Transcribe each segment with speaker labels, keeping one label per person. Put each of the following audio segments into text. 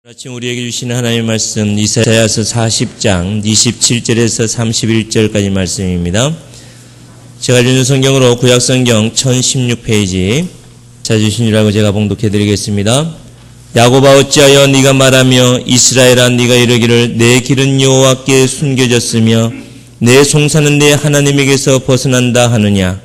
Speaker 1: 아침 우리에게 주시는 하나님의 말씀 이사야서 40장 27절에서 31절까지 말씀입니다. 제가 읽는 성경으로 구약성경 1016페이지 찾으시니라고 제가 봉독해 드리겠습니다. 야곱아 어찌하여 네가 말하며 이스라엘아 네가 이르기를 내 길은 여호와께 숨겨졌으며 내 송사는 내 하나님에게서 벗어난다 하느냐.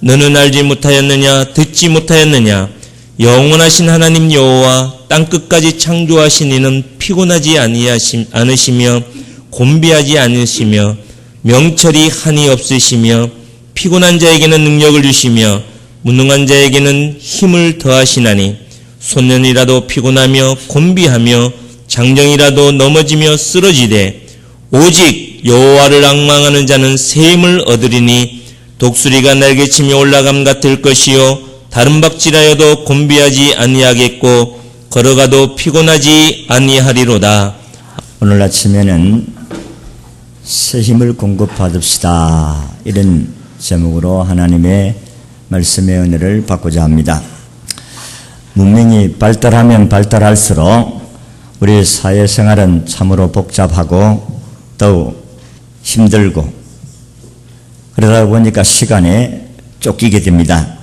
Speaker 1: 너는 알지 못하였느냐 듣지 못하였느냐. 영원하신 하나님 여호와 땅끝까지 창조하신 이는 피곤하지 않으시며 곤비하지 않으시며 명철이 한이 없으시며 피곤한 자에게는 능력을 주시며 무능한 자에게는 힘을 더하시나니 소년이라도 피곤하며 곤비하며 장정이라도 넘어지며 쓰러지되 오직 여호와를 앙망하는 자는 새 힘을 얻으리니 독수리가 날개치며 올라감 같을 것이요 다른 박질하여도 곤비하지 아니하겠고 걸어가도 피곤하지 아니하리로다.
Speaker 2: 오늘 아침에는 새 힘을 공급받읍시다, 이런 제목으로 하나님의 말씀의 은혜를 받고자 합니다. 문명이 발달하면 발달할수록 우리 사회생활은 참으로 복잡하고 더욱 힘들고 그러다 보니까 시간에 쫓기게 됩니다.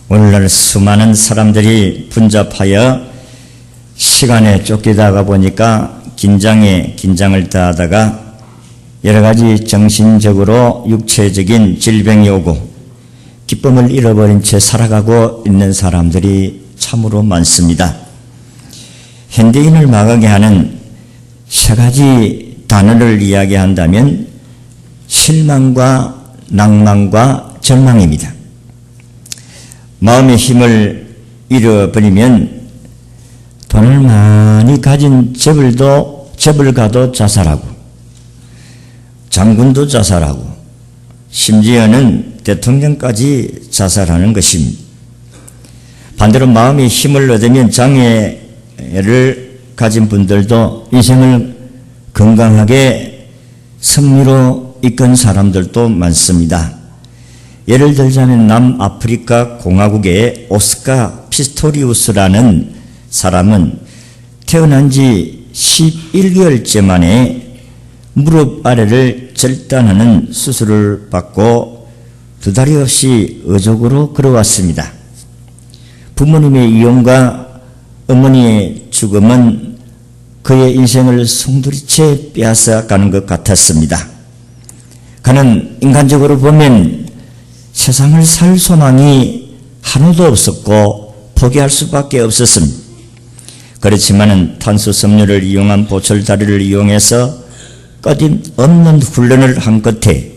Speaker 2: 오늘날 수많은 사람들이 분잡하여 시간에 쫓기다가 보니까 긴장에 긴장을 더하다가 여러 가지 정신적으로 육체적인 질병이 오고 기쁨을 잃어버린 채 살아가고 있는 사람들이 참으로 많습니다. 현대인을 망하게 하는 세 가지 단어를 이야기한다면 실망과 낭만과 절망입니다. 마음의 힘을 잃어버리면 돈을 많이 가진 재벌 가도 자살하고 장군도 자살하고 심지어는 대통령까지 자살하는 것입니다. 반대로 마음의 힘을 얻으면 장애를 가진 분들도 인생을 건강하게 승리로 이끈 사람들도 많습니다. 예를 들자면 남아프리카 공화국의 오스카 피스토리우스라는 사람은 태어난 지 11개월째 만에 무릎 아래를 절단하는 수술을 받고 두 다리 없이 어족으로 걸어왔습니다. 부모님의 이혼과 어머니의 죽음은 그의 인생을 송두리째 빼앗아가는 것 같았습니다. 그는 인간적으로 보면 세상을 살 소망이 하나도 없었고 포기할 수밖에 없었습니다. 그렇지만은 탄소 섬유를 이용한 보철다리를 이용해서 끊임없는 훈련을 한 끝에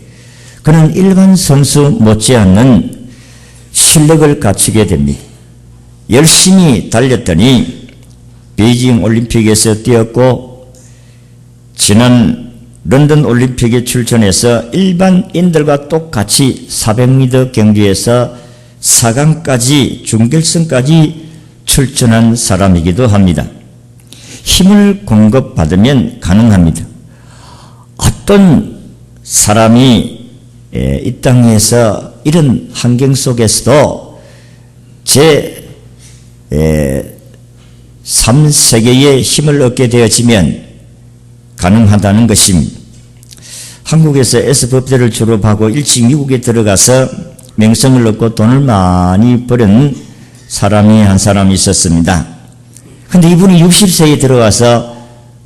Speaker 2: 그는 일반 선수 못지않는 실력을 갖추게 됩니다. 열심히 달렸더니 베이징 올림픽에서 뛰었고 지난 런던 올림픽에 출전해서 일반인들과 똑같이 400m 경주에서 4강까지 준결승까지 출전한 사람이기도 합니다. 힘을 공급받으면 가능합니다. 어떤 사람이 이 땅에서 이런 환경 속에서도 제3세계의 힘을 얻게 되어지면 가능하다는 것입니다. 한국에서 S법대를 졸업하고 일찍 미국에 들어가서 명성을 얻고 돈을 많이 버는 사람이 한 사람이 있었습니다. 그런데 이분이 60세에 들어와서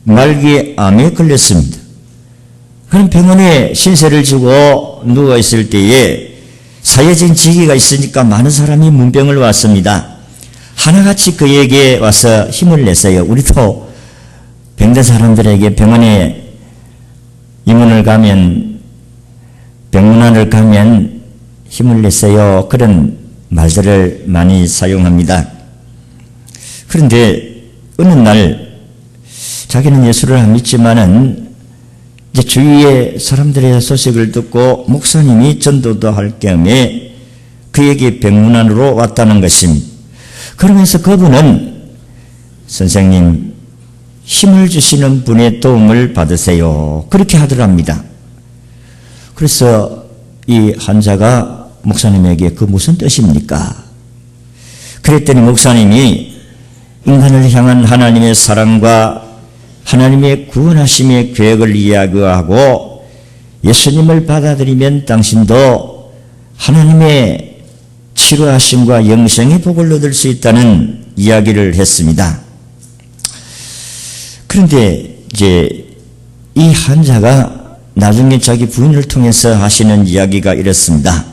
Speaker 2: 말기암에 걸렸습니다. 그럼 병원에 신세를 지고 누워있을 때에 사회적인 지위가 있으니까 많은 사람이 문병을 왔습니다. 하나같이 그에게 와서 힘을 냈어요. 우리도 병든 사람들에게 병원에 입원을 가면 병문안을 가면 힘을 냈어요. 그런 말들을 많이 사용합니다. 그런데 어느 날 자기는 예수를 안 믿지만은 이제 주위의 사람들의 소식을 듣고 목사님이 전도도 할 겸에 그에게 병문안으로 왔다는 것입니다. 그러면서 그분은 선생님 힘을 주시는 분의 도움을 받으세요, 그렇게 하더랍니다. 그래서 이 환자가 목사님에게 그 무슨 뜻입니까? 그랬더니 목사님이 인간을 향한 하나님의 사랑과 하나님의 구원하심의 계획을 이야기하고 예수님을 받아들이면 당신도 하나님의 치료하심과 영생의 복을 얻을 수 있다는 이야기를 했습니다. 그런데 이제 이 환자가 나중에 자기 부인을 통해서 하시는 이야기가 이렇습니다.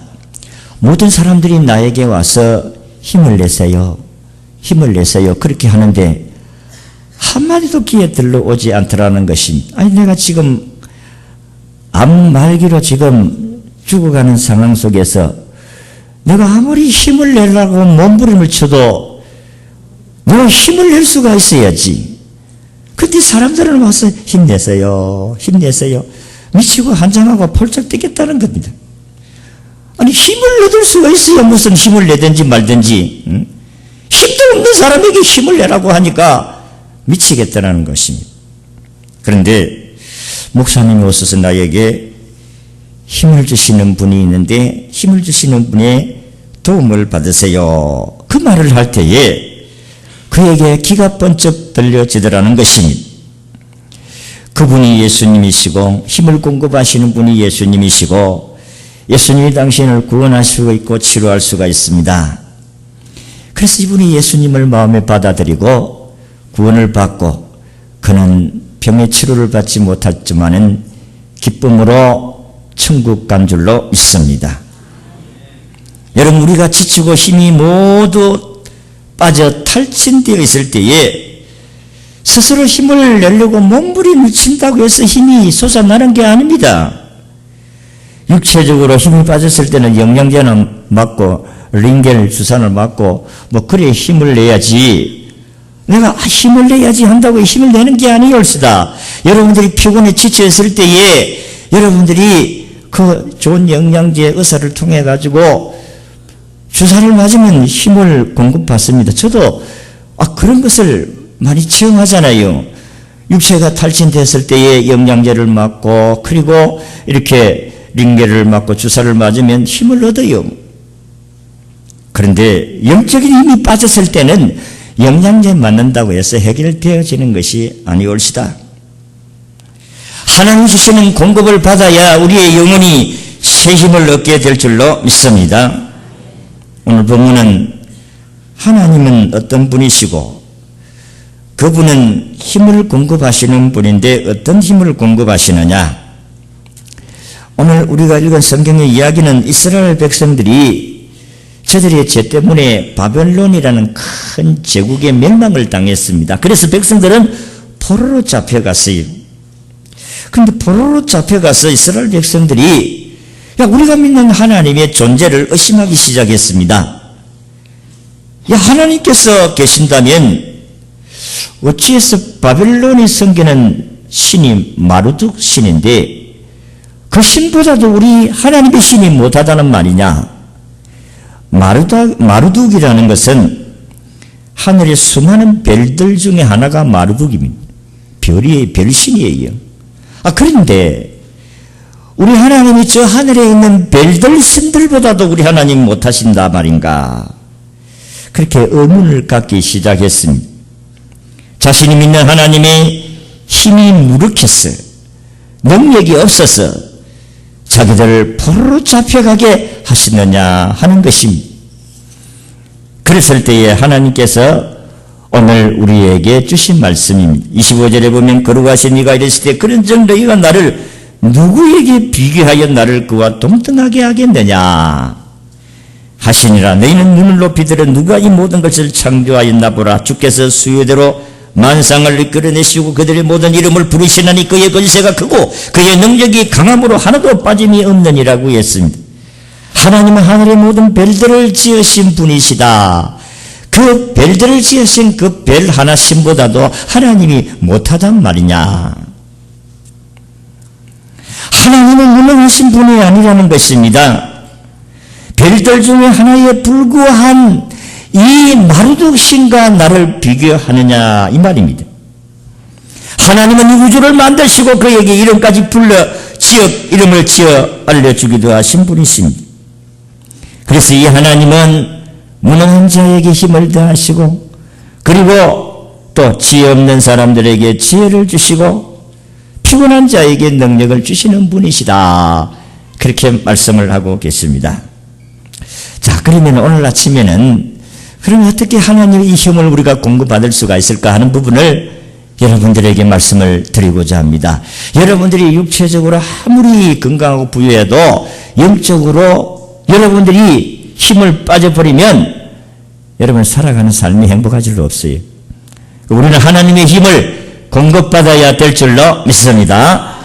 Speaker 2: 모든 사람들이 나에게 와서 힘을 내세요. 힘을 내세요. 그렇게 하는데 한마디도 귀에 들러오지 않더라는 것입니다. 아니 내가 지금 암 말기로 지금 죽어가는 상황 속에서 내가 아무리 힘을 내려고 몸부림을 쳐도 내가 힘을 낼 수가 있어야지. 그때 사람들은 와서 힘내세요. 힘내세요. 미치고 한장하고 폴짝 뛰겠다는 겁니다. 아니 힘을 얻을 수가 있어야 무슨 힘을 내든지 말든지 힘도 없는 사람에게 힘을 내라고 하니까 미치겠다는 것입니다. 그런데 목사님이 오셔서 나에게 힘을 주시는 분이 있는데 힘을 주시는 분의 도움을 받으세요. 그 말을 할 때에 그에게 기가 번쩍 들려지더라는 것입니다. 그분이 예수님이시고 힘을 공급하시는 분이 예수님이시고 예수님이 당신을 구원할 수가 있고 치료할 수가 있습니다. 그래서 이분이 예수님을 마음에 받아들이고 구원을 받고 그는 병의 치료를 받지 못했지만은 기쁨으로 천국 간 줄로 믿습니다. 여러분 우리가 지치고 힘이 모두 빠져 탈진되어 있을 때에 스스로 힘을 내려고 몸부림을 친다고 해서 힘이 솟아나는 게 아닙니다. 육체적으로 힘이 빠졌을 때는 영양제는 맞고 링겔 주사를 맞고 뭐 그래 힘을 내야지 내가 힘을 내야지 한다고 힘을 내는 게 아니올시다. 여러분들이 피곤해 지쳐 있을 때에 여러분들이 그 좋은 영양제 의사를 통해 가지고 주사를 맞으면 힘을 공급받습니다. 저도 그런 것을 많이 체험하잖아요. 육체가 탈진됐을 때에 영양제를 맞고 그리고 이렇게 링겔을 맞고 주사를 맞으면 힘을 얻어요. 그런데 영적인 힘이 빠졌을 때는 영양제 맞는다고 해서 해결되어지는 것이 아니올시다. 하나님 주시는 공급을 받아야 우리의 영혼이 새 힘을 얻게 될 줄로 믿습니다. 오늘 본문은 하나님은 어떤 분이시고 그분은 힘을 공급하시는 분인데 어떤 힘을 공급하시느냐. 오늘 우리가 읽은 성경의 이야기는 이스라엘 백성들이 저들의 죄 때문에 바벨론이라는 큰 제국의 멸망을 당했습니다. 그래서 백성들은 포로로 잡혀갔어요. 그런데 포로로 잡혀가서 이스라엘 백성들이 우리가 믿는 하나님의 존재를 의심하기 시작했습니다. 하나님께서 계신다면 어찌해서 바벨론이 섬기는 신이 마르둑 신인데 그 신보다도 우리 하나님의 신이 못하다는 말이냐. 마르둑이라는 것은 하늘의 수많은 별들 중에 하나가 마르둑입니다. 별이 별신이에요. 그런데 우리 하나님이 저 하늘에 있는 별들 신들보다도 우리 하나님 못하신다 말인가. 그렇게 의문을 갖기 시작했습니다. 자신이 믿는 하나님의 힘이 무력해서 능력이 없어서 자기들을 포로로 잡혀가게 하시느냐 하는 것입니다. 그랬을 때에 하나님께서 오늘 우리에게 주신 말씀입니다. 25절에 보면 거룩하신 이가 이랬을 때 그런즉 너희가 나를 누구에게 비교하여 나를 그와 동등하게 하겠느냐 하시니라. 너희는 눈을 높이 들어 누가 이 모든 것을 창조하였나 보라. 주께서 수요대로 만상을 이끌어내시고 그들의 모든 이름을 부르시나니 그의 권세가 크고 그의 능력이 강함으로 하나도 빠짐이 없느니라고 했습니다. 하나님은 하늘의 모든 별들을 지으신 분이시다. 그 별들을 지으신 그 별 하나씩보다도 하나님이 못하단 말이냐. 하나님은 무능하신 분이 아니라는 것입니다. 별들 중에 하나에 불과한 이 마르둑 신과 나를 비교하느냐 이 말입니다. 하나님은 이 우주를 만드시고 그에게 이름까지 이름을 지어 알려주기도 하신 분이십니다. 그래서 이 하나님은 무능한 자에게 힘을 더하시고 그리고 또 지혜 없는 사람들에게 지혜를 주시고 피곤한 자에게 능력을 주시는 분이시다. 그렇게 말씀을 하고 계십니다. 자, 그러면 오늘 아침에는 그럼 어떻게 하나님의 이 힘을 우리가 공급받을 수가 있을까 하는 부분을 여러분들에게 말씀을 드리고자 합니다. 여러분들이 육체적으로 아무리 건강하고 부유해도 영적으로 여러분들이 힘을 빠져버리면 여러분 살아가는 삶이 행복할 줄로 없어요. 우리는 하나님의 힘을 공급받아야 될 줄로 믿습니다.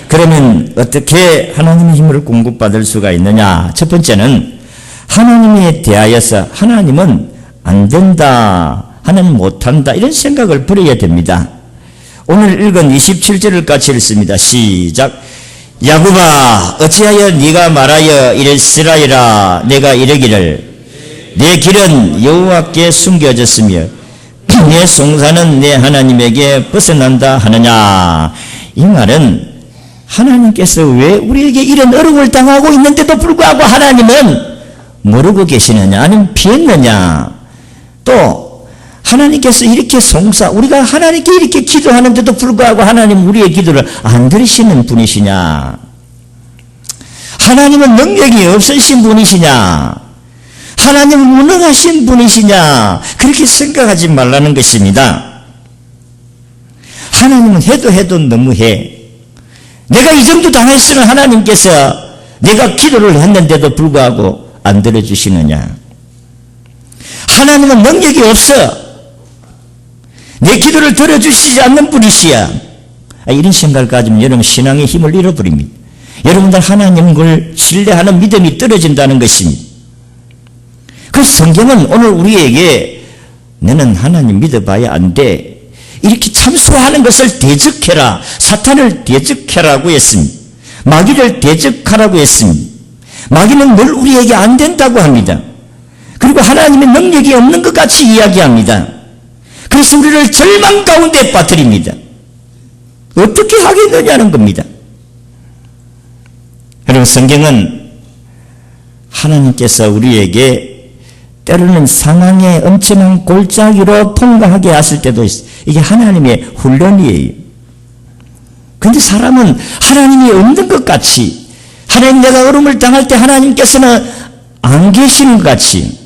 Speaker 2: 그러면 어떻게 하나님의 힘을 공급받을 수가 있느냐? 첫 번째는 하나님에 대하여서 하나님은 안 된다, 하나님 못한다 이런 생각을 버려야 됩니다. 오늘 읽은 27절을 같이 읽습니다. 시작. 야곱아 어찌하여 네가 말하여 이랬으라이라. 내가 이르기를 내 길은 여호와께 숨겨졌으며 내 송사는 내 하나님에게 벗어난다 하느냐. 이 말은 하나님께서 왜 우리에게 이런 어려움을 당하고 있는데도 불구하고 하나님은 모르고 계시느냐 아니면 피했느냐. 또 하나님께서 이렇게 우리가 하나님께 이렇게 기도하는데도 불구하고 하나님 우리의 기도를 안 들으시는 분이시냐? 하나님은 능력이 없으신 분이시냐? 하나님은 무능하신 분이시냐? 그렇게 생각하지 말라는 것입니다. 하나님은 해도 너무해. 내가 이 정도 당했으면 하나님께서 내가 기도를 했는데도 불구하고 안 들어주시느냐? 하나님은 능력이 없어. 내 기도를 들어주시지 않는 분이시야. 이런 생각을 가지면 여러분 신앙의 힘을 잃어버립니다. 여러분들 하나님을 신뢰하는 믿음이 떨어진다는 것입니다. 그래서 성경은 오늘 우리에게 너는 하나님 믿어봐야 안 돼. 이렇게 참소하는 것을 대적해라. 사탄을 대적해라고 했습니다. 마귀를 대적하라고 했습니다. 마귀는 늘 우리에게 안 된다고 합니다. 그리고 하나님의 능력이 없는 것 같이 이야기합니다. 그래서 우리를 절망 가운데 빠뜨립니다. 어떻게 하겠느냐는 겁니다. 여러분 성경은 하나님께서 우리에게 때로는 상황의 엄청난 골짜기로 통과하게 하실 때도 있어요. 이게 하나님의 훈련이에요. 그런데 사람은 하나님이 없는 것 같이 하나님 내가 어려움을 당할 때 하나님께서는 안 계시는 것 같이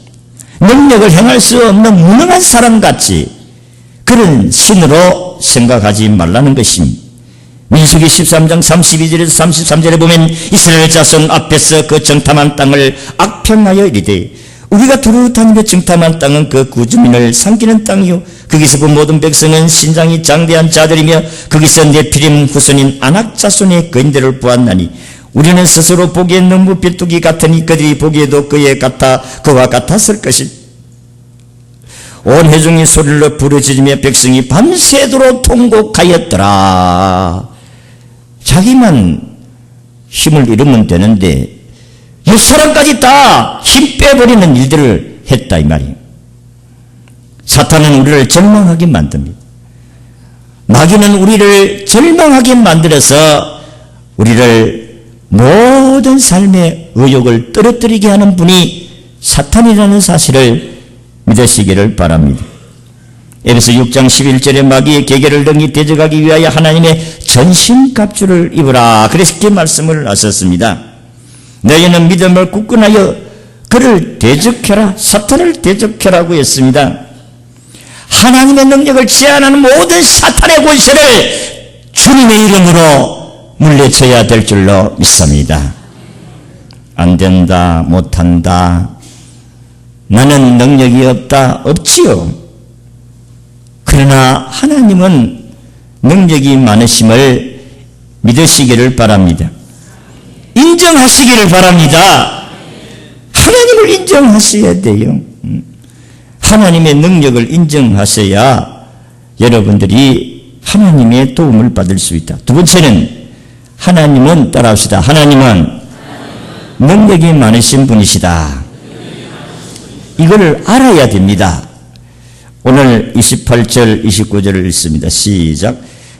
Speaker 2: 능력을 행할 수 없는 무능한 사람 같이 그런 신으로 생각하지 말라는 것입니다. 민수기 13장 32절에서 33절에 보면 이스라엘 자손 앞에서 그 정탐한 땅을 악평하여 이르되 우리가 두루 다니며 정탐한 땅은 그 구주민을 삼키는 땅이요 거기서 본 모든 백성은 신장이 장대한 자들이며 거기서 네피림 후손인 아낙 자손의 거인들을 보았나니 우리는 스스로 보기에 너무 비뚝이 같으니 그들이 보기에도 그와 같았을 것이 온 회중이 소리를 부르짖으며 백성이 밤새도록 통곡하였더라. 자기만 힘을 잃으면 되는데 이 사람까지 다 힘 빼버리는 일들을 했다 이 말이에요. 사탄은 우리를 절망하게 만듭니다. 마귀는 우리를 절망하게 만들어서 우리를 모든 삶의 의욕을 떨어뜨리게 하는 분이 사탄이라는 사실을 믿으시기를 바랍니다. 에베소 6장 11절에 마귀의 계계를 능히 대적하기 위하여 하나님의 전신갑주를 입으라. 그렇게 말씀을 하셨습니다. 너희는 믿음을 굳건하여 그를 대적해라. 사탄을 대적해라고 했습니다. 하나님의 능력을 제한하는 모든 사탄의 권세를 주님의 이름으로 물리쳐야 될 줄로 믿습니다. 안 된다, 못한다, 나는 능력이 없다, 없지요. 그러나 하나님은 능력이 많으심을 믿으시기를 바랍니다. 인정하시기를 바랍니다. 하나님을 인정하셔야 돼요. 하나님의 능력을 인정하셔야 여러분들이 하나님의 도움을 받을 수 있다. 두 번째는 하나님은 따라합시다. 하나님은 능력이 많으신 분이시다. 이걸 알아야 됩니다. 오늘 28절 29절을 읽습니다. 시작.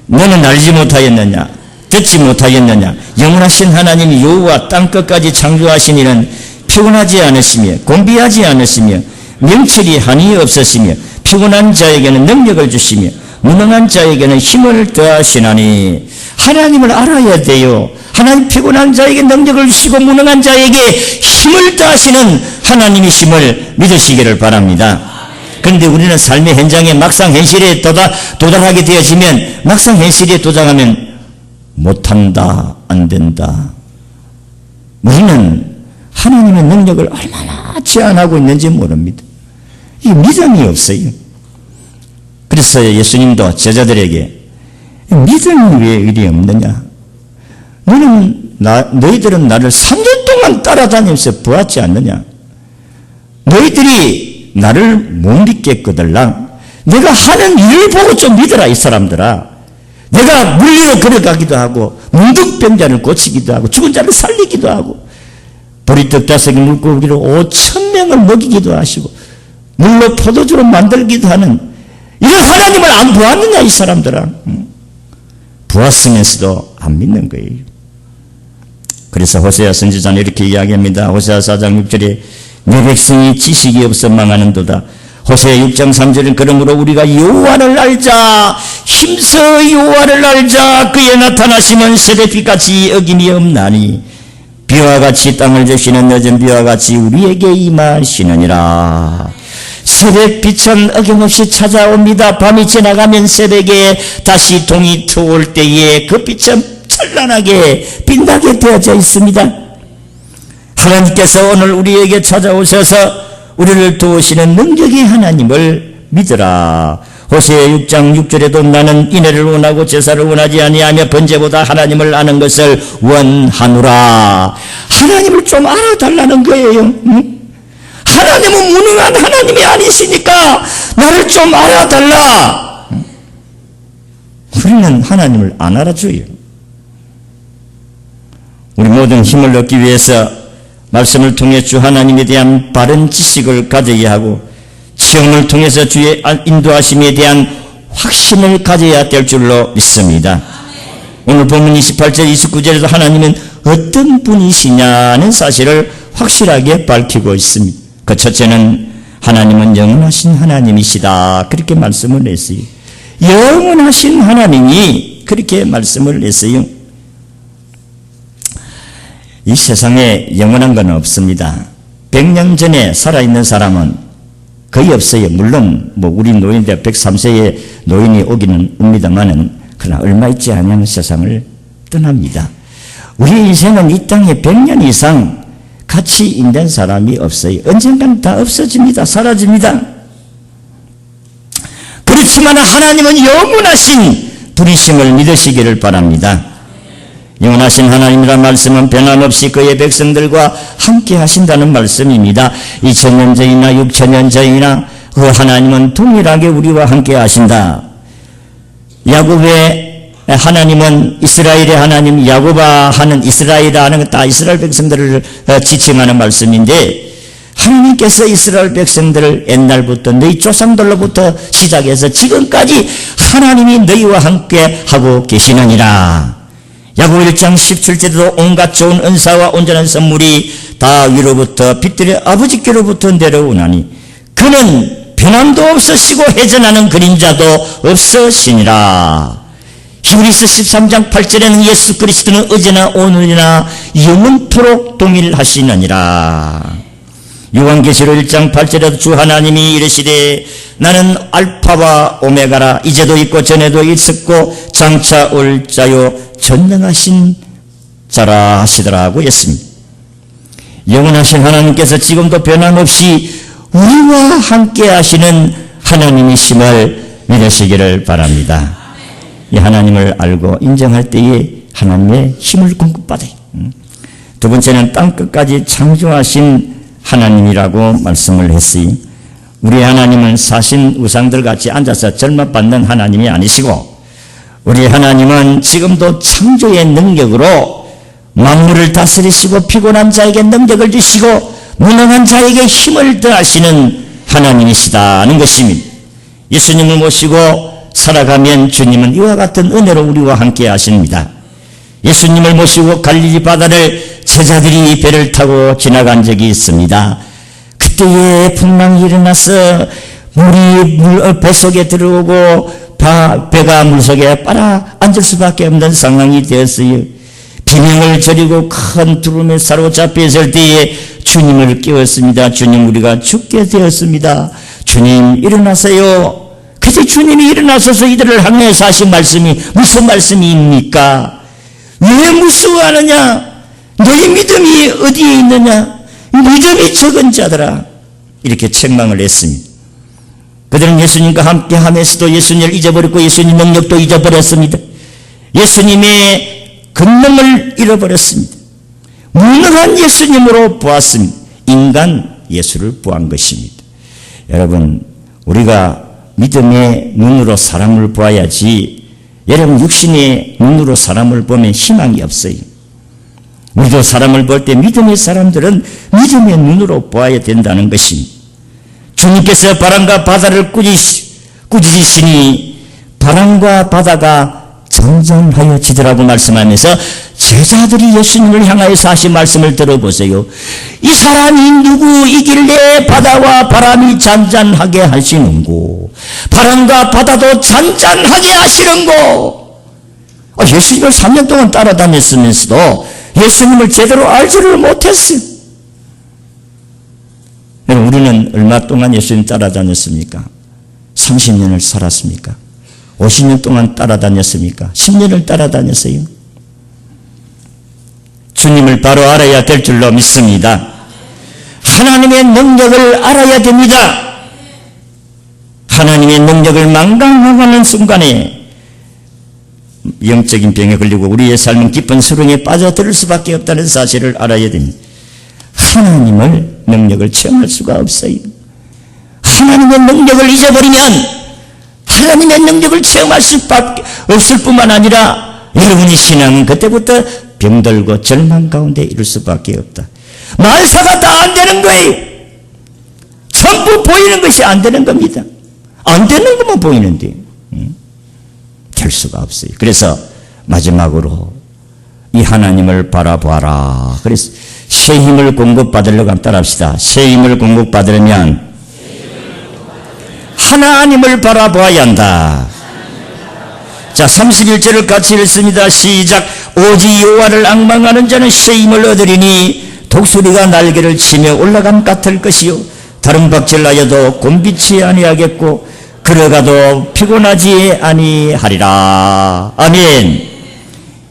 Speaker 2: 너는 알지 못하였느냐 듣지 못하였느냐 영원하신 하나님 여호와 땅끝까지 창조하신 이는 피곤하지 않으시며 곤비하지 않으시며 명철이 한이 없으시며 피곤한 자에게는 능력을 주시며 무능한 자에게는 힘을 더하시나니 하나님을 알아야 돼요. 하나님 피곤한 자에게 능력을 주시고 무능한 자에게 힘을 더하시는 하나님이심을 믿으시기를 바랍니다. 그런데 우리는 삶의 현장에 막상 현실에 도달하게 되어지면 막상 현실에 도달하면 못한다, 안 된다. 우리는 하나님의 능력을 얼마나 제한하고 있는지 모릅니다. 이 믿음이 없어요. 그래서 예수님도 제자들에게 믿음이 왜 이리 없느냐? 너희들은 나를 3년 동안 따라다니면서 보았지 않느냐? 너희들이 나를 못 믿겠거들랑 내가 하는 일을 보고 좀 믿어라. 이 사람들아, 내가 물리로 걸어가기도 하고 문득병자를 고치기도 하고 죽은 자를 살리기도 하고 보리떡 5개 물고기로 5,000명을 먹이기도 하시고 물로 포도주로 만들기도 하는 이런 하나님을 안 보았느냐? 이 사람들아. 보았으면서도 안 믿는 거예요. 그래서 호세아 선지자는 이렇게 이야기합니다. 호세아 4장 6절에 내 백성이 지식이 없어 망하는도다. 호세아 6장 3절은 그러므로 우리가 여호와를 알자, 힘써 여호와를 알자. 그의 나타나심은 새벽빛같이 어김이 없나니 비와 같이 땅을 적시는 늦은 비와 같이 우리에게 임하시느니라. 새벽빛은 어김없이 찾아옵니다. 밤이 지나가면 새벽에 다시 동이 트올 때에 그 빛은 찬란하게 빛나게 되어져 있습니다. 하나님께서 오늘 우리에게 찾아오셔서 우리를 도우시는 능력의 하나님을 믿으라. 호세아 6장 6절에도 나는 인애를 원하고 제사를 원하지 아니하며 번제보다 하나님을 아는 것을 원하노라. 하나님을 좀 알아달라는 거예요. 응? 하나님은 무능한 하나님이 아니시니까 나를 좀 알아달라. 우리는 하나님을 안 알아줘요. 우리 모든 힘을 얻기 위해서 말씀을 통해 주 하나님에 대한 바른 지식을 가져야 하고 시험을 통해서 주의 인도하심에 대한 확신을 가져야 될 줄로 믿습니다. 오늘 본문 28절 29절에도 하나님은 어떤 분이시냐는 사실을 확실하게 밝히고 있습니다. 그 첫째는 하나님은 영원하신 하나님이시다. 그렇게 말씀을 했어요. 영원하신 하나님이 그렇게 말씀을 했어요. 이 세상에 영원한 건 없습니다. 100년 전에 살아있는 사람은 거의 없어요. 물론 우리 노인들 103세의 노인이 오기는 옵니다만은 그러나 얼마 있지 않으면 세상을 떠납니다. 우리 인생은 이 땅에 100년 이상 같이 있는 사람이 없어요. 언젠간 다 없어집니다. 사라집니다. 그렇지만 하나님은 영원하신 분이심을 믿으시기를 바랍니다. 영원하신 하나님이란 말씀은 변함없이 그의 백성들과 함께 하신다는 말씀입니다. 2000년 전이나 6000년 전이나 그 하나님은 동일하게 우리와 함께 하신다. 야곱의 하나님은 이스라엘의 하나님, 야곱아 하는 이스라엘이라 하는 건 다 이스라엘 백성들을 지칭하는 말씀인데 하나님께서 이스라엘 백성들을 옛날부터 너희 조상들로부터 시작해서 지금까지 하나님이 너희와 함께 하고 계시느니라. 야고보 1장 17절에도 온갖 좋은 은사와 온전한 선물이 다 위로부터 빛들의 아버지께로부터 내려오나니 그는 변함도 없으시고 회전하는 그림자도 없으시니라. 히브리서 13장 8절에는 예수 그리스도는 어제나 오늘이나 영원토록 동일하시느니라. 요한계시록 1장 8절에도 주 하나님이 이르시되 나는 알파와 오메가라. 이제도 있고 전에도 있었고 장차 올 자요 전능하신 자라 하시더라고 했습니다. 영원하신 하나님께서 지금도 변함없이 우리와 함께 하시는 하나님이심을 믿으시기를 바랍니다. 이 하나님을 알고 인정할 때에 하나님의 힘을 공급받아요. 두 번째는 땅끝까지 창조하신 하나님이라고 말씀을 했어요. 우리 하나님은 사신 우상들 같이 앉아서 절망받는 하나님이 아니시고 우리 하나님은 지금도 창조의 능력으로 만물을 다스리시고 피곤한 자에게 능력을 주시고 무능한 자에게 힘을 더하시는 하나님이시다는 것입니다. 예수님을 모시고 살아가면 주님은 이와 같은 은혜로 우리와 함께 하십니다. 예수님을 모시고 갈릴리 바다를 제자들이 배를 타고 지나간 적이 있습니다. 그때에 풍랑이 일어나서 물이 뱃속에 들어오고 배가 물속에 빨아 앉을 수밖에 없는 상황이 되었어요. 비명을 저리고 큰 두름에 사로잡혀 있을 때에 주님을 깨웠습니다. 주님, 우리가 죽게 되었습니다. 주님, 일어나세요. 그때 주님이 일어나셔서 이들을 향해서 하신 말씀이 무슨 말씀입니까? 왜 무서워하느냐? 너희 믿음이 어디에 있느냐? 믿음이 적은 자들아. 이렇게 책망을 했습니다. 그들은 예수님과 함께 하면서도 예수님을 잊어버렸고 예수님 능력도 잊어버렸습니다. 예수님의 권능을 잃어버렸습니다. 무능한 예수님으로 보았습니다. 인간 예수를 보한 것입니다. 여러분, 우리가 믿음의 눈으로 사람을 보아야지, 여러분 육신의 눈으로 사람을 보면 희망이 없어요. 우리도 사람을 볼 때 믿음의 사람들은 믿음의 눈으로 보아야 된다는 것입니다. 주님께서 바람과 바다를 꾸짖으시니 바람과 바다가 잔잔하여 지더라고 말씀하면서 제자들이 예수님을 향하여서 하신 말씀을 들어보세요. 이 사람이 누구이길래 바다와 바람이 잔잔하게 하시는고, 바람과 바다도 잔잔하게 하시는고. 예수님을 3년 동안 따라다녔으면서도 예수님을 제대로 알지를 못했어요. 우리는 얼마 동안 예수님 따라다녔습니까? 30년을 살았습니까? 50년 동안 따라다녔습니까? 10년을 따라다녔어요. 주님을 바로 알아야 될 줄로 믿습니다. 하나님의 능력을 알아야 됩니다. 하나님의 능력을 망각하는 순간에 영적인 병에 걸리고 우리의 삶은 깊은 수렁에 빠져들 수밖에 없다는 사실을 알아야 됩니다. 하나님의 능력을 체험할 수가 없어요. 하나님의 능력을 잊어버리면 하나님의 능력을 체험할 수밖에 없을 뿐만 아니라 여러분의 신앙은 그때부터 병들고 절망 가운데 이룰 수밖에 없다. 만사가 다 안 되는 거예요. 전부 보이는 것이 안 되는 겁니다. 안 되는 것만 보이는데 될 수가 없어요. 그래서 마지막으로 이 하나님을 바라보아라. 그래서 새 힘을 공급받으려고 하면 따라합시다. 새 힘을 공급받으려면 하나님을 바라보아야 한다. 자, 31절을 같이 읽습니다. 시작. 오직 여호와를 앙망하는 자는 새 힘을 얻으리니 독수리가 날개를 치며 올라감 같을 것이요 다른 박질나여도 곤비치 아니하겠고 걸어가도 피곤하지 아니하리라. 아멘.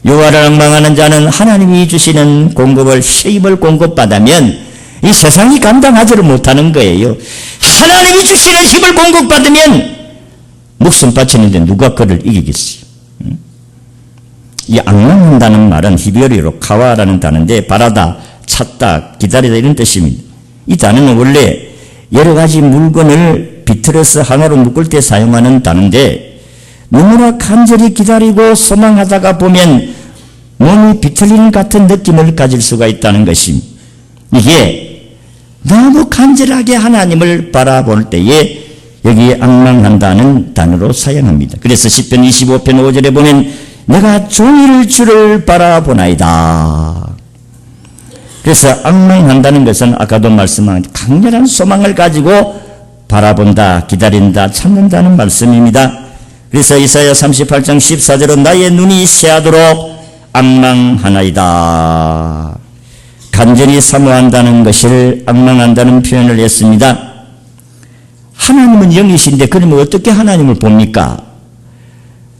Speaker 2: 여호와를 앙망하는 자는 하나님이 주시는 공급을 새 힘을 공급받으면 이 세상이 감당하지를 못하는 거예요. 하나님이 주시는 힘을 공급받으면 목숨 바치는데 누가 그를 이기겠어요? 이 앙망한다는 말은 히브리어로 카와라는 단어인데 바라다, 찾다, 기다리다 이런 뜻입니다. 이 단어는 원래 여러 가지 물건을 비틀어서 하나로 묶을 때 사용하는 단어인데 너무나 간절히 기다리고 소망하다가 보면 몸이 비틀리는 같은 느낌을 가질 수가 있다는 것입니다. 이게 너무 간절하게 하나님을 바라볼 때에 여기에 앙망한다는 단어로 사용합니다. 그래서 시편 25편 5절에 보면 내가 종일 주를 바라보나이다. 그래서 앙망한다는 것은 아까도 말씀한 강렬한 소망을 가지고 바라본다, 기다린다, 찾는다는 말씀입니다. 그래서 이사야 38장 14절은 나의 눈이 새하도록 앙망하나이다. 간절히 사모한다는 것을 앙망한다는 표현을 했습니다. 하나님은 영이신데 그러면 어떻게 하나님을 봅니까?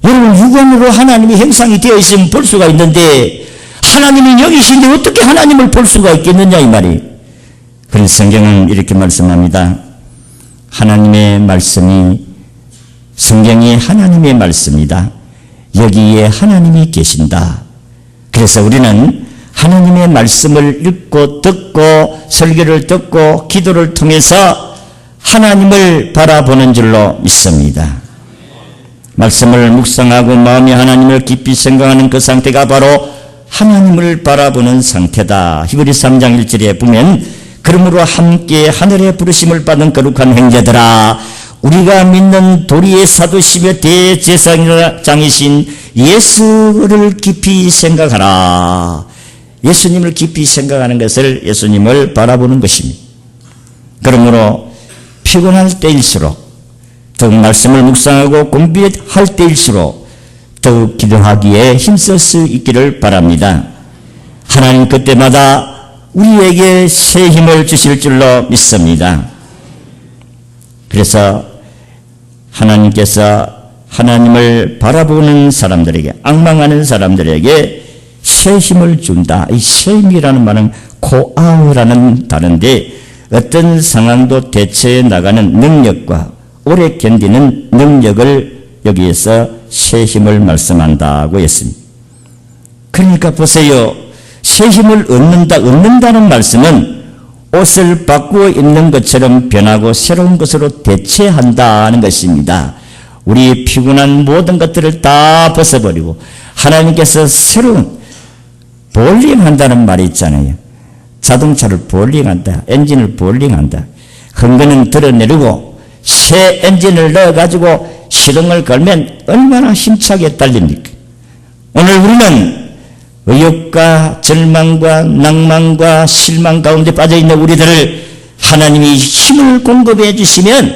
Speaker 2: 여러분 육안으로 하나님이 형상이 되어 있으면 볼 수가 있는데 하나님이 영이신데 어떻게 하나님을 볼 수가 있겠느냐 이 말이. 그래서 성경은 이렇게 말씀합니다. 하나님의 말씀이 성경이 하나님의 말씀이다. 여기에 하나님이 계신다. 그래서 우리는 하나님의 말씀을 읽고 듣고 설교를 듣고 기도를 통해서 하나님을 바라보는 줄로 믿습니다. 말씀을 묵상하고 마음이 하나님을 깊이 생각하는 그 상태가 바로 하나님을 바라보는 상태다. 히브리 3장 1절에 보면 그러므로 함께 하늘의 부르심을 받은 거룩한 형제들아 우리가 믿는 도리의 사도시며 대제사장이신 예수를 깊이 생각하라. 예수님을 깊이 생각하는 것을 예수님을 바라보는 것입니다. 그러므로 피곤할 때일수록 더욱 말씀을 묵상하고 공부할 때일수록 더욱 기도하기에 힘쓸 수 있기를 바랍니다. 하나님 그때마다 우리에게 새 힘을 주실 줄로 믿습니다. 그래서 하나님께서 하나님을 바라보는 사람들에게, 앙망하는 사람들에게 새 힘을 준다. 이 새 힘이라는 말은 코아우라는 단어인데 어떤 상황도 대처해 나가는 능력과 오래 견디는 능력을 여기에서 새 힘을 말씀한다고 했습니다. 그러니까 보세요. 새 힘을 얻는다는 말씀은 옷을 바꾸어 입는 것처럼 변하고 새로운 것으로 대체한다는 것입니다. 우리 피곤한 모든 것들을 다 벗어버리고 하나님께서 새로운 볼링한다는 말이 있잖아요. 자동차를 볼링한다. 엔진을 볼링한다. 흥건은 드러내리고 새 엔진을 넣어가지고 시동을 걸면 얼마나 힘차게 달립니까? 오늘 우리는 의욕과 절망과 낭만과 실망 가운데 빠져있는 우리들을 하나님이 힘을 공급해 주시면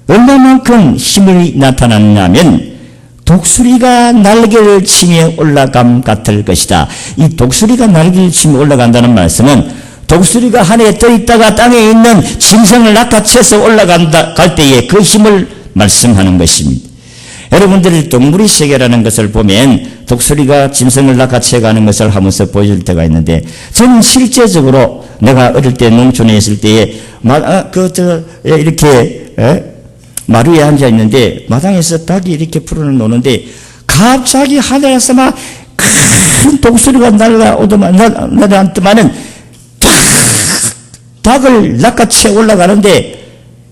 Speaker 2: 얼마만큼 힘이 나타났냐면 독수리가 날개를 치며 올라감 같을 것이다. 이 독수리가 날개를 치며 올라간다는 말씀은 독수리가 하늘에 떠 있다가 땅에 있는 짐승을 낚아채서 갈 때에 그 힘을 말씀하는 것입니다. 여러분들이 동물의 세계라는 것을 보면 독수리가 짐승을 낚아채 가는 것을 하면서 보여줄 때가 있는데 저는 실제적으로 내가 어릴 때 농촌에 있을 때에 이렇게 마루에 앉아 있는데 마당에서 닭이 이렇게 풀어는 노는데 갑자기 하늘에서 막 큰 독수리가 날아앉더만은 닭을 낚아채 올라가는데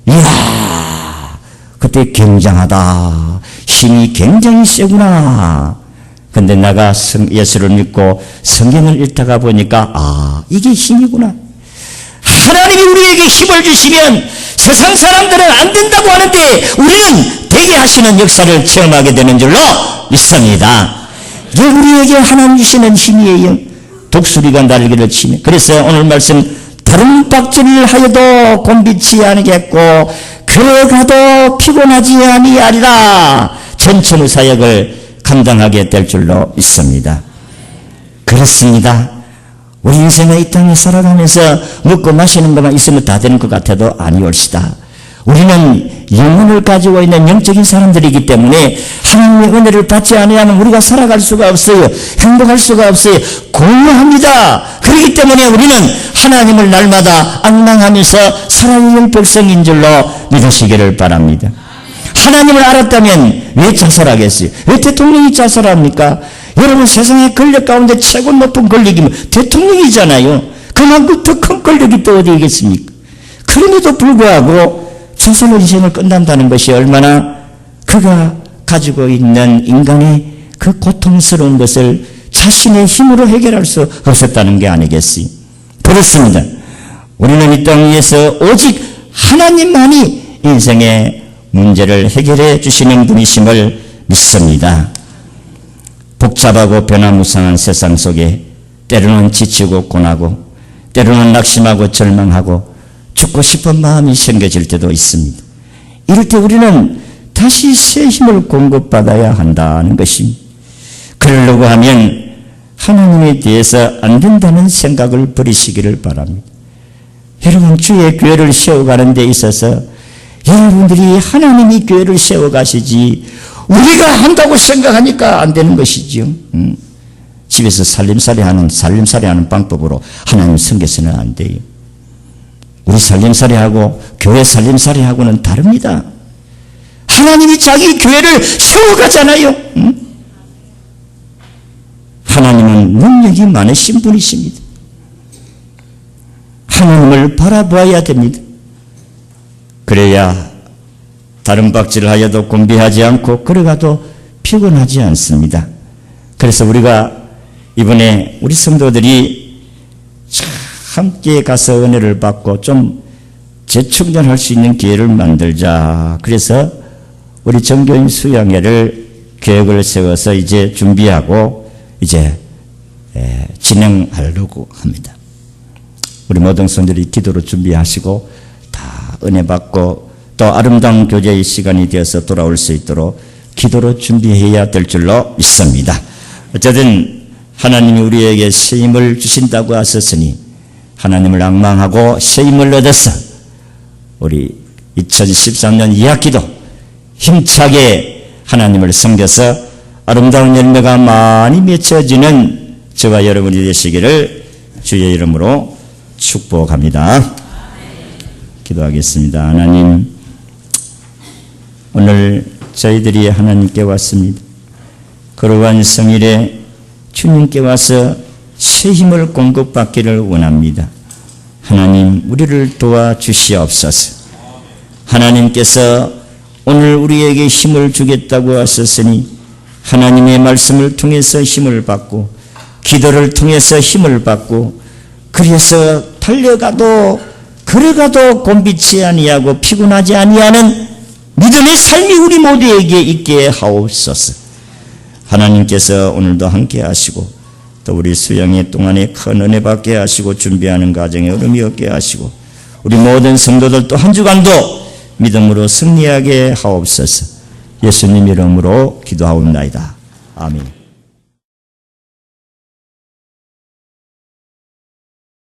Speaker 2: 이야 그때 굉장하다. 힘이 굉장히 세구나. 근데 내가 예수를 믿고 성경을 읽다가 보니까 이게 힘이구나. 하나님이 우리에게 힘을 주시면 세상 사람들은 안 된다고 하는데 우리는 되게 하시는 역사를 체험하게 되는 줄로 믿습니다. 이게 우리에게 하나님 주시는 힘이에요. 독수리가 날개를 치며. 그래서 오늘 말씀 다른 박질을 하여도 곤비치 아니겠고 그러가도 피곤하지 아니하리라. 전천후 사역을 감당하게 될 줄로 믿습니다. 그렇습니다. 우리 인생의 이 땅에 살아가면서 먹고 마시는 것만 있으면 다 되는 것 같아도 아니올시다. 우리는 영혼을 가지고 있는 영적인 사람들이기 때문에 하나님의 은혜를 받지 않으면 우리가 살아갈 수가 없어요. 행복할 수가 없어요. 공허합니다. 그렇기 때문에 우리는 하나님을 날마다 앙망하면서 살아있는 백성인 줄로 믿으시기를 바랍니다. 하나님을 알았다면 왜 자살하겠어요? 왜 대통령이 자살합니까? 여러분 세상의 권력 가운데 최고 높은 권력이면 대통령이잖아요. 그만큼 더 큰 권력이 또 어디 있겠습니까? 그럼에도 불구하고 자살로 인생을 끝난다는 것이 얼마나 그가 가지고 있는 인간의 그 고통스러운 것을 자신의 힘으로 해결할 수 없었다는 게 아니겠어요? 그렇습니다. 우리는 이 땅 위에서 오직 하나님만이 인생의 문제를 해결해 주시는 분이심을 믿습니다. 복잡하고 변화무쌍한 세상 속에 때로는 지치고 고나고 때로는 낙심하고 절망하고 죽고 싶은 마음이 생겨질 때도 있습니다. 이럴 때 우리는 다시 새 힘을 공급받아야 한다는 것입니다. 그러려고 하면 하나님에 대해서 안 된다는 생각을 버리시기를 바랍니다. 여러분 주의 교회를 세워가는 데 있어서 여러분들이 하나님이 교회를 세워가시지 우리가 한다고 생각하니까 안 되는 것이지요. 집에서 살림살이 하는 방법으로 하나님 섬겨서는 안 돼요. 우리 살림살이하고 교회 살림살이하고는 다릅니다. 하나님이 자기 교회를 세워가잖아요. 하나님은 능력이 많으신 분이십니다. 하나님을 바라보아야 됩니다. 그래야 다른 박질을 하여도 곤비하지 않고 걸어가도 피곤하지 않습니다. 그래서 우리가 이번에 우리 성도들이 함께 가서 은혜를 받고 좀 재충전할 수 있는 기회를 만들자. 그래서 우리 정교인 수양회를 계획을 세워서 이제 준비하고 이제 진행하려고 합니다. 우리 모든 성도들이 기도로 준비하시고 다 은혜 받고 또 아름다운 교제의 시간이 되어서 돌아올 수 있도록 기도로 준비해야 될 줄로 믿습니다. 어쨌든 하나님이 우리에게 새 힘을 주신다고 하셨으니 하나님을 앙망하고 새 힘을 얻어서 우리 2013년 2학기도 힘차게 하나님을 섬겨서 아름다운 열매가 많이 맺혀지는 저와 여러분이 되시기를 주의 이름으로 축복합니다. 기도하겠습니다. 하나님, 오늘 저희들이 하나님께 왔습니다. 거룩한 성일에 주님께 와서 새 힘을 공급받기를 원합니다. 하나님, 우리를 도와주시옵소서. 하나님께서 오늘 우리에게 힘을 주겠다고 하셨으니 하나님의 말씀을 통해서 힘을 받고 기도를 통해서 힘을 받고 그래서 달려가도 걸어가도 곤비치 아니하고 피곤하지 아니하는 믿음의 삶이 우리 모두에게 있게 하옵소서. 하나님께서 오늘도 함께 하시고 또 우리 수양회 동안에 큰 은혜 받게 하시고 준비하는 과정에 어려움이 없게 하시고 우리 모든 성도들 또 한 주간도 믿음으로 승리하게 하옵소서. 예수님 이름으로 기도하옵나이다. 아멘.